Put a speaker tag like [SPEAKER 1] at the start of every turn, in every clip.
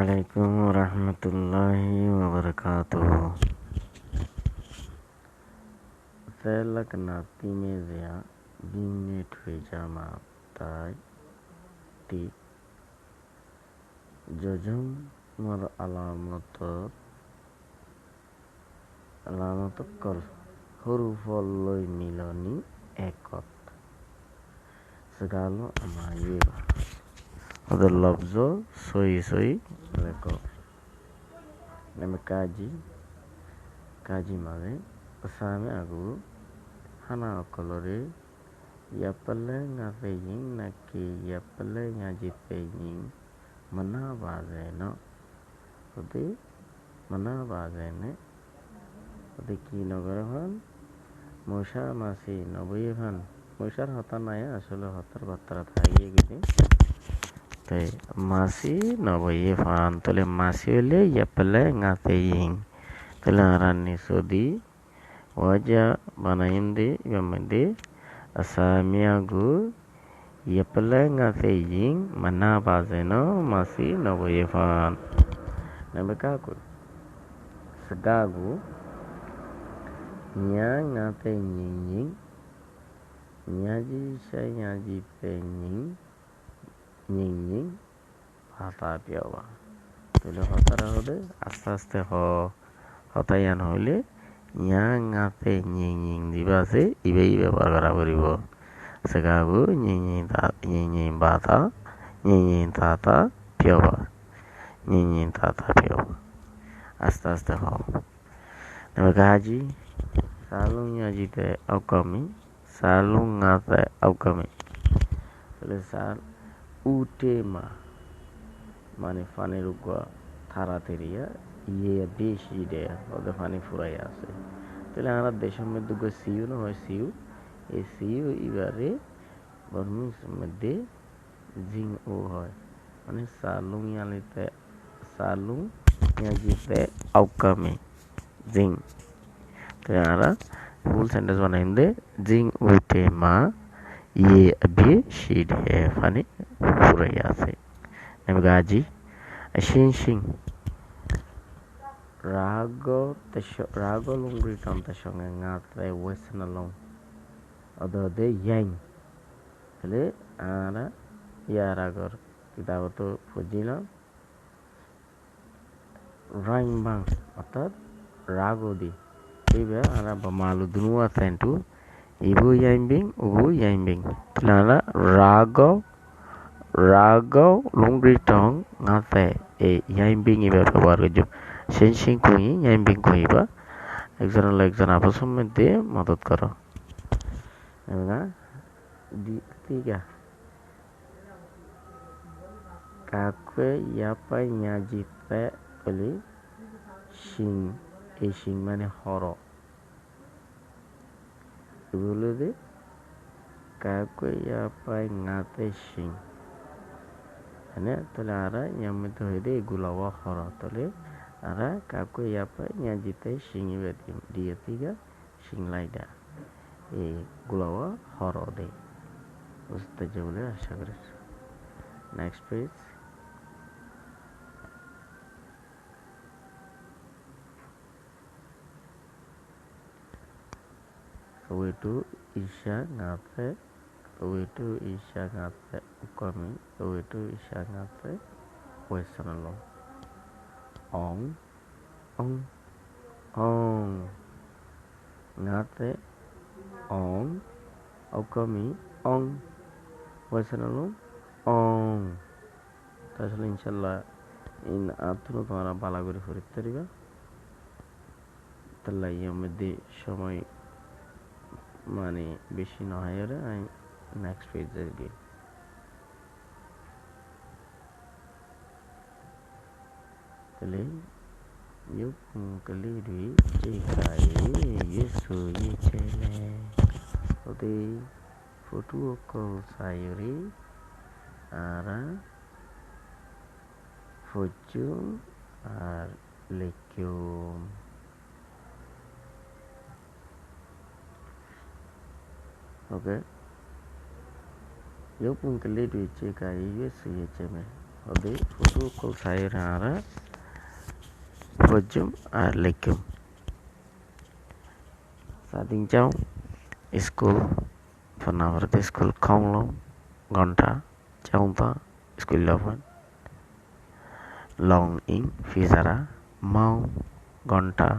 [SPEAKER 1] Assalamualaikum warahmatullahi wabarakatuh. Saya kena timezia bini tweja tai ti jojum mar alamat kol hurufalloi miloni ekot segalo amayeba ada lafzo soi leko neme kaji male pasame agu hana kolore yapale ngaveyin naki yapale ngajipeyin mana bazeno ode mana bazene ode ki nogarahan mosha masi noboyehan moshar hata naya asole hatar battara thagiye gide tai masi noboye fan tole masi ole yapale ngaveyin tole arani sodi wajah banayinde yamende asamiagu yapale ngaveyin mana bazeno masi noboye fan nabekaku segagu nya ngate nying nyaji sai nyaji penying nying hata piawa tole hatara hode aste hatayan hole nya ngate nying dibase ibe bargara boribo segagu nying bata nying tata piawa aste ho nabekaji salung nyaji te aukami salung ngate aukami tole sal utema mane fane rugwa tharateria ye beshi de ode fane furai ase tole ara desham me dugo siu no hoy siu e siu ibare Burmese medde jing o hoy mane salung nyajite aukami jing tole ara full sentence banainde jing utema ye beshi de fane furai ase nabgaji shin rago lungri tanta songe ngate wesenalong adode yang tole ara ya ragor kita to fujila raimbang অর্থাৎ Ragdi এইবে ara bamalu dunua tentu ibu yaimbing lala rago lungri tong ngate e yaimbing ibe ব্যবহার করছো shin kui yaimbing kui ba একজন আপসের মধ্যে মদত করো এবার tiga kakwe yapai nyajite oli shin মানে horo এগুলো দে kakwe yapai ngate shin ane tole ara yang mete hoide gulawa horo tole ara kakwe yapai nyajite shin ibe dia tiga shin laida gulawa horo de বুঝতে বলে আশা করি next page Wetu isya ngate ukami wetu isya ngate wesanalong ong ngate ong ukami ong wesanalong ong তাহলে ইনশাআল্লাহ in আত্মনো তোমরা ভালো করে পড়তে পারবে তাহলে এর মধ্যে সময় মানে বেশি না হয় আর নেক্সট পেজে গিয়ে তাহলে yuk keliri cikai yesu yicele odi foto call sayuri ara fujum ar lekyum okay yuk keliri cikai yesu yicele hode futu kol sayra hojum alaikum sading chau school panavarte school khomlo gonta chaunta school lawan long in fizara mau gonta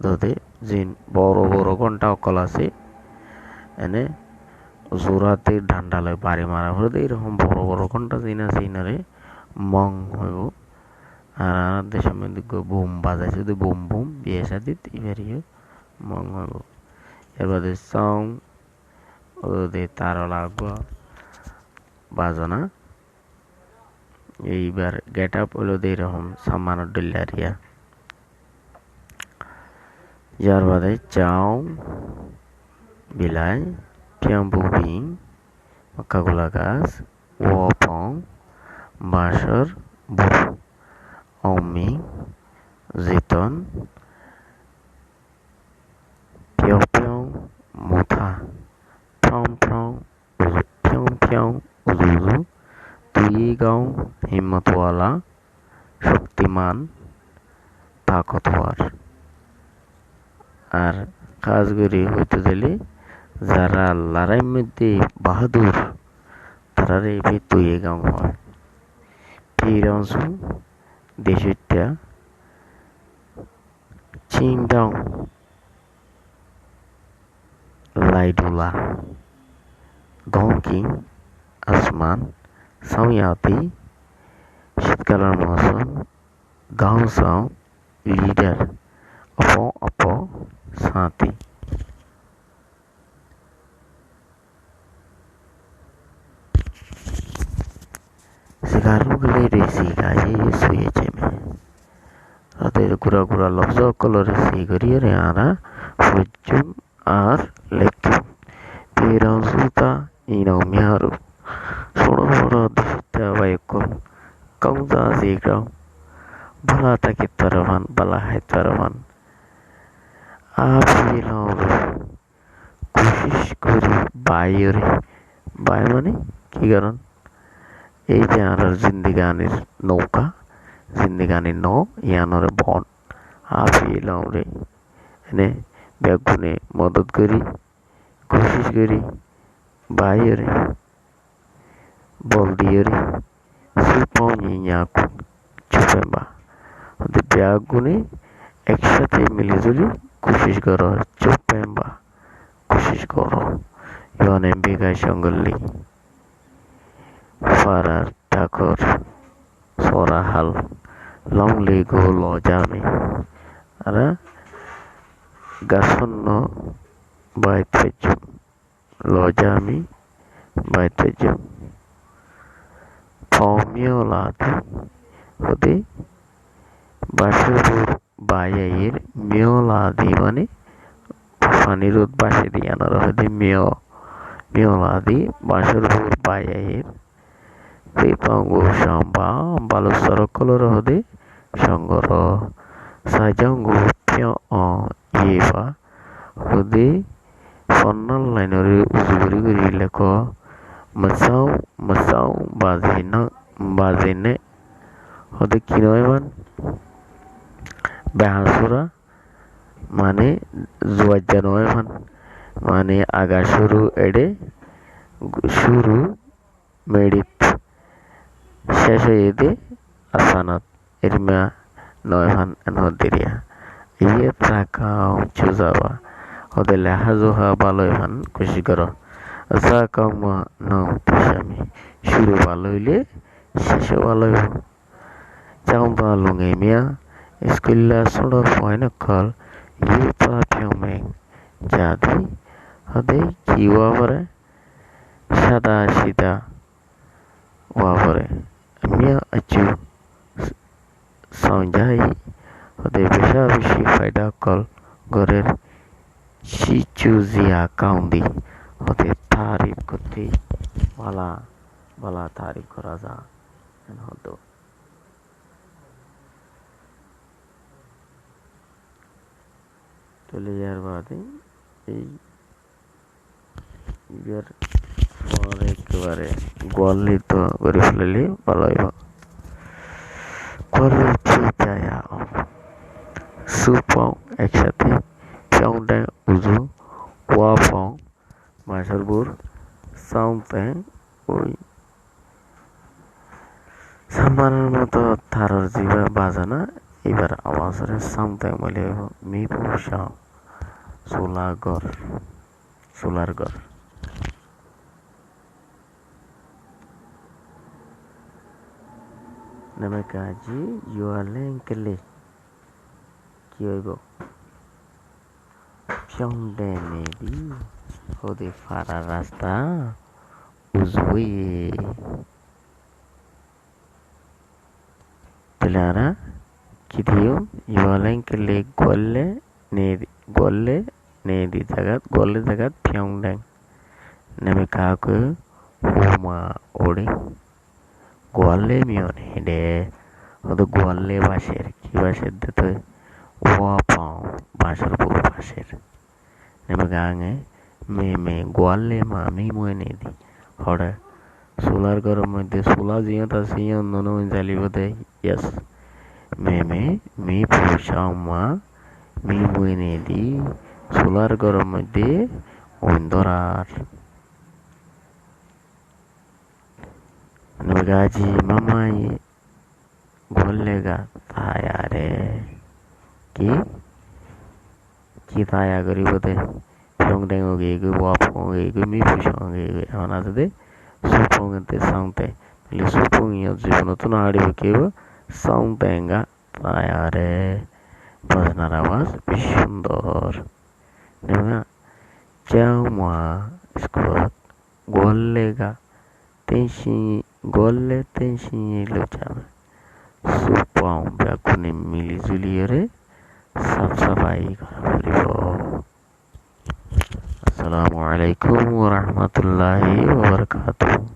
[SPEAKER 1] dode jin boro boro gonta okol আছে এনে জোড়াতে ডান্ডালে বাড়ি মারা হলে এরকম বড় বড় ঘন্টা জিনারে মং হইব আর আমাদের সামনে দিকে বুম বাজায় শুধু বুম বুম বিয়ে সাদিত এবারে মং হইব এবারে সং ওদের তার লাগবো বাজনা এইবার গেট আপ হলো এরকম সামান ডুলারিয়া যার বাদে চাও bilai piang bubing makagula gas wopong basher bur omi ziton piao piao mutha prong prong piang piang uzuzu tuyi gaon himmatwala শক্তিমান তাকতওয়ার আর কাজগুলি হইতে দিলে যারা লড়াই মধ্যে বাহাদুর তারা এই তুই গাঁও হয় ফিরাংশু দেশটা চিংডাং লাইডুলা গংকিং আসমান সাউয়াতি শীতকালের মৌসুম গাঁও সাও লিডার অপ সাথী Sekarang gele si gaje suye cheme. Ate gura gura lobzo color si gariere ara fujum ar lektu. Piran suta ino miharu. Soro dita waiko. Kongza si grau. Bala takit taravan bala hai taravan. Api lauru. Kushish kuri bayuri. Bay mane ki karon? এই যে আর জিন্দিগানির নৌকা জিন্দিগানির নৌ ইয়ানরে বন আফিলাম রে এনে ব্যাগুনে মদত করি কোশিশ করি বাইরে বল দিয়ে রে সুপনি ইয়াকু চুপেম্বা ওদের ব্যাগুনে একসাথে মিলেজুলি কোশিশ করো চুপেম্বা কোশিশ করো ইয়নে বেগাই সঙ্গলি Farar takor sorahal long lego lojami ara gasonno baiteju lojami baiteju pomyolati hode bashur bayayir myoladi মানে পানির উদ্বাসে দিয়ানোর হতে মিয়লাদি বাসুরপুর বাইয়ের Pipangu shamba balusoro kolor hode shangoro sajangu pio yeva hode fonnal lainore uzuri guri leko masau bazine hode kinoeman bahasura মানে জুয়াজ্জানোয়মান মানে আগা শুরু এডে শুরু মেডিত শেষ হয়ে asanat irma noihan anodiria iye prakau chuzawa hodele hazuha baloihan kushi karo asa kauma no tishami shuru baloile shesho baloiho chaumba lungemia iskilla sodo foina kol ye pa pyomeng jadi hode kiwa pare sada sida wapare Mia acu sanjai hode besha bishi faida kol gorer chichuzia kaundi hode tarif kote bala tarif kora ja en hodo চলে যাওয়ার বাদে এই পরে একেবারে গোয়ালিত করে ফেললে ভালো হইব গোয়ালি চিতায়া সুপং একসাথে পিয়ংডাং উজু ওয়াফং মাসারপুর সাউথ্যাং ওই সাম্বারের মতো থারর জিবা বাজানা এবার আওয়াজরে সাউথ্যাং বলে মিপু সাও সোলার ঘর নামে কাজি ইউয়ালেন কেলে কি হইব পিয়ংডে নেদি ওদের ফারার রাস্তা উজুই Telara kidiyo yualang kele golle nedi jagat pyongdang name kaku huma ode golle mione de odo golle basher ki basher de to wa pao bashar pur basher name gange me golle ma mi moe nedi hora solar ঘরের মধ্যে সোলা জিয়াত আছে অন্য জ্বালিবতে ইয়াস me পুষাও মা me মুইনে দি solar ঘরের মধ্যে অন্ধরার গাজি মামাই গল্লেগা Taya রে কি কি তায়া করিবতে পিয়ংডেং ওগে ওয়াফং ওগে মি পুষাও ওগে এখন আছে সুপংতে সাউতে তাহলে সুপং জীবন তো না হারিব কেউ সাউতেঙ্গা তায়ারে বাজনার আওয়াজ বেশ সুন্দর না চাও মা স্কুলত গল্লে তেনসি লোচাবে সুপং ব্যাকুনে মিলি জুলিয়রে সাফ সাফাই করা পড়িব আসসালামু আলাইকুম ওয়া রাহমাতুল্লাহি ওয়া বারাকাতুহু